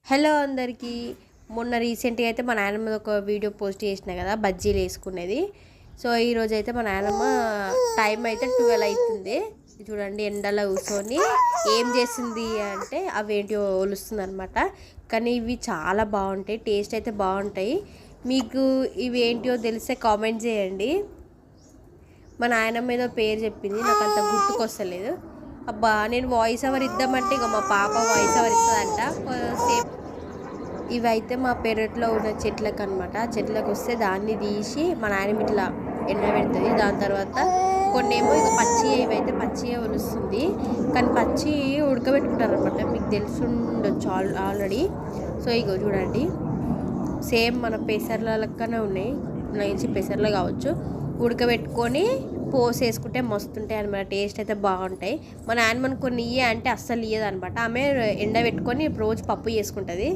Hello అందరికీ. మొన్న రీసెంట్గా అయితే మా నాయనమ్మ ఒక వీడియో పోస్ట్ చేసిన కదా బజ్జీలు వేసుకునేది. సో ఈరోజు అయితే మా నాయనమ్మ టైం అయితే 12 అవుతుంది. చూడండి ఎండలో కూర్చొని ఏం చేసింది అంటే అవేంటివో ఒలుస్తుంది అనమాట. కానీ ఇవి చాలా బాగుంటాయి, టేస్ట్ అయితే బాగుంటాయి. మీకు ఇవి ఏంటివో తెలిస్తే కామెంట్ చేయండి. మా నాయనమ్మ ఏదో పేరు చెప్పింది, నాకు అంత గుర్తుకొస్తలేదు. అబ్బా నేను వాయిస్ ఓవర్ ఇద్దామంటే ఇక మా పాప వాయిస్ ఓవర్ ఇస్తుందంట సేమ్. ఇవైతే మా పెరట్లో ఉన్న చెట్లకు అనమాట. చెట్లకు వస్తే దాన్ని తీసి మా నాయనమ్మ ఇట్లా ఎండబెడుతుంది. దాని తర్వాత కొన్నేమో ఇక పచ్చి, ఇవైతే పచ్చిగా ఒలుస్తుంది. కానీ పచ్చి ఉడకబెట్టుకుంటారు అనమాట, మీకు తెలిసి ఉండొచ్చు ఆల్రెడీ. సో ఇగో చూడండి సేమ్ మన పెసర్ల లెక్కనే ఉన్నాయి, నైన్సి పెసర్లు కావచ్చు. ఉడకబెట్టుకొని పోసేసుకుంటే మస్తుంటాయి అనమాట, టేస్ట్ అయితే బాగుంటాయి. మా నాయనమ్మని కొన్ని ఇయ్య అంటే అస్సలు ఇయ్యదు అనమాట. ఆమె ఎండబెట్టుకొని రోజు పప్పు చేసుకుంటుంది.